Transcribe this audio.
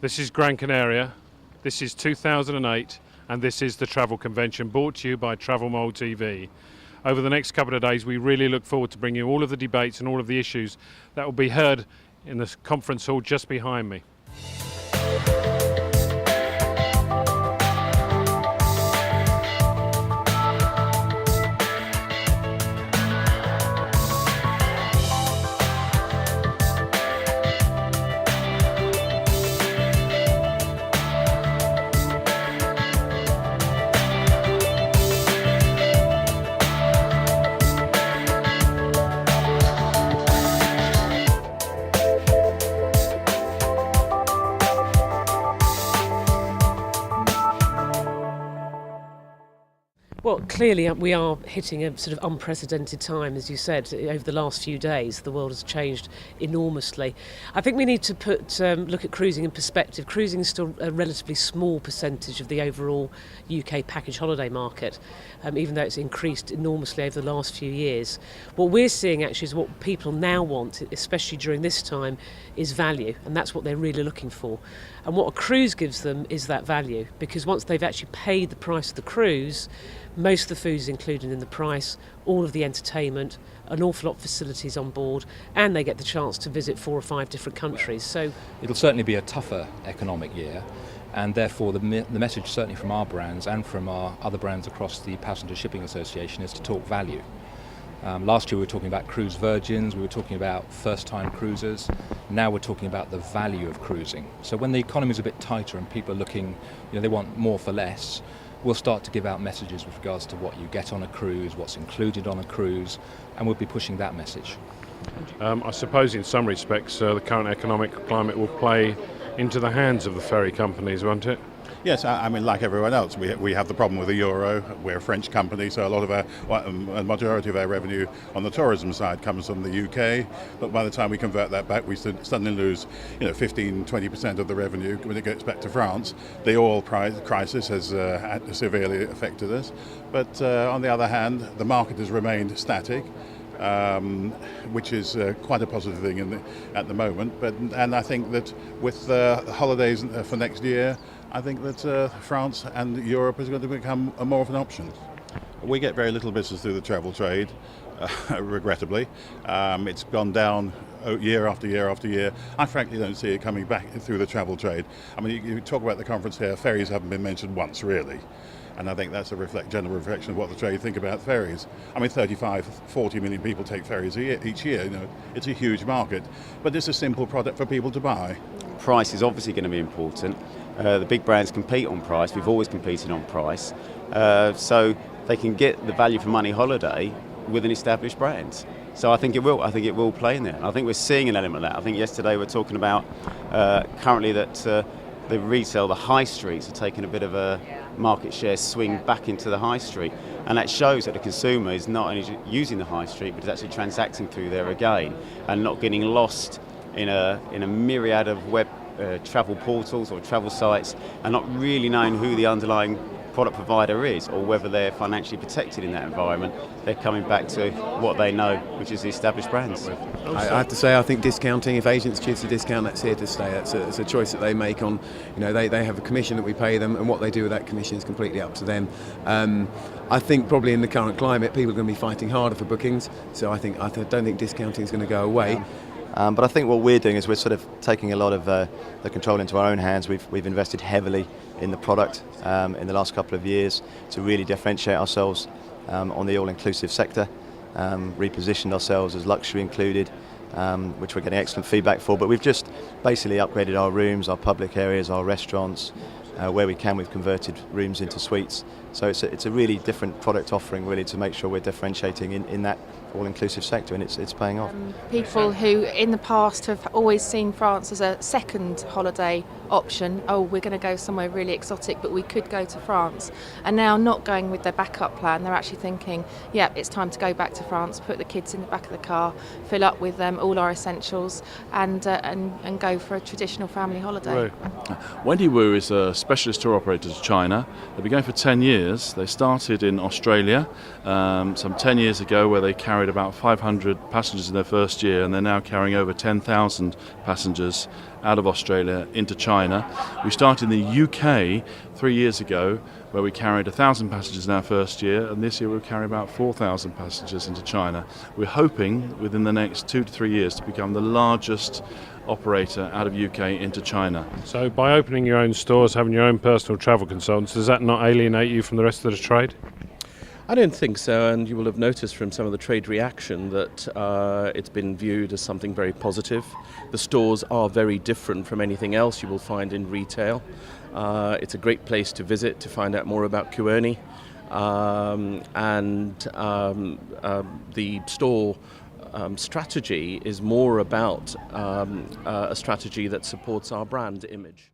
This is Gran Canaria, this is 2008, and this is the Travel Convention, brought to you by Travel Mole TV. Over the next couple of days, we really look forward to bringing you all of the debates and all of the issues that will be heard in the conference hall just behind me. Well, clearly we are hitting a sort of unprecedented time, as you said. Over the last few days, the world has changed enormously. I think we need to look at cruising in perspective. Cruising is still a relatively small percentage of the overall UK package holiday market, even though it's increased enormously over the last few years. What we're seeing actually is what people now want, especially during this time, is value, and that's what they're really looking for. And what a cruise gives them is that value, because once they've actually paid the price of the cruise, most of the food is included in the price, all of the entertainment, an awful lot of facilities on board, and they get the chance to visit 4 or 5 different countries. So it'll certainly be a tougher economic year, and therefore the message certainly from our brands and from our other brands across the Passenger Shipping Association is to talk value. Last year we were talking about cruise virgins, we were talking about first-time cruisers. Now we're talking about the value of cruising. So when the economy is a bit tighter and people are looking, they want more for less, we'll start to give out messages with regards to what you get on a cruise, what's included on a cruise, and we'll be pushing that message. I suppose in some respects the current economic climate will play into the hands of the ferry companies, won't it? Yes, I mean, like everyone else, we have the problem with the euro. We're a French company, so a majority of our revenue on the tourism side comes from the UK. But by the time we convert that back, we suddenly lose, 15-20% of the revenue when it goes back to France. The oil price crisis has severely affected us. But on the other hand, the market has remained static. Which is quite a positive thing at the moment. And I think that with the holidays for next year, I think that France and Europe is going to become more of an option. We get very little business through the travel trade, regrettably. It's gone down year after year after year. I frankly don't see it coming back through the travel trade. I mean, you talk about the conference here, ferries haven't been mentioned once, really. And I think that's a general reflection of what the trade think about ferries. I mean, 35-40 million people take ferries each year. It's a huge market, but it's a simple product for people to buy. Price is obviously going to be important. The big brands compete on price. We've always competed on price. So they can get the value for money holiday with an established brand. So I think it will. I think it will play in there. I think we're seeing an element of that. I think yesterday we were talking about currently that the retail, the high streets are taking a bit of a market share swing back into the high street, and that shows that the consumer is not only using the high street but is actually transacting through there again and not getting lost in a myriad of web travel portals or travel sites and not really knowing who the underlying product provider is or whether they're financially protected in that environment. They're coming back to what they know, which is the established brands. I have to say, I think discounting, if agents choose to discount, that's here to stay. It's a choice that they make on, they have a commission that we pay them, and what they do with that commission is completely up to them. I think probably in the current climate, people are going to be fighting harder for bookings, so I don't think discounting is going to go away. But I think what we're doing is we're sort of taking a lot of the control into our own hands. We've invested heavily in the product in the last couple of years to really differentiate ourselves on the all-inclusive sector, repositioned ourselves as luxury included, which we're getting excellent feedback for. But we've just basically upgraded our rooms, our public areas, our restaurants. Where we can, we've converted rooms into suites. So it's a really different product offering, really, to make sure we're differentiating in that all-inclusive sector, and it's paying off. People who in the past have always seen France as a second holiday option, we're going to go somewhere really exotic but we could go to France, and now not going with their backup plan. They're actually thinking, it's time to go back to France, put the kids in the back of the car, fill up with all our essentials and go for a traditional family holiday. Right. Wendy Wu is a specialist tour operator to China. They've been going for 10 years. They started in Australia some 10 years ago, where they carried about 500 passengers in their first year, and they're now carrying over 10,000 passengers out of Australia into China. We started in the UK 3 years ago, where we carried 1,000 passengers in our first year, and this year we'll carry about 4,000 passengers into China. We're hoping within the next 2 to 3 years to become the largest operator out of UK into China. So by opening your own stores, having your own personal travel consultants, does that not alienate you from the rest of the trade? I don't think so, and you will have noticed from some of the trade reaction that it's been viewed as something very positive. The stores are very different from anything else you will find in retail. It's a great place to visit to find out more about Kuerni, and the store strategy is more about a strategy that supports our brand image.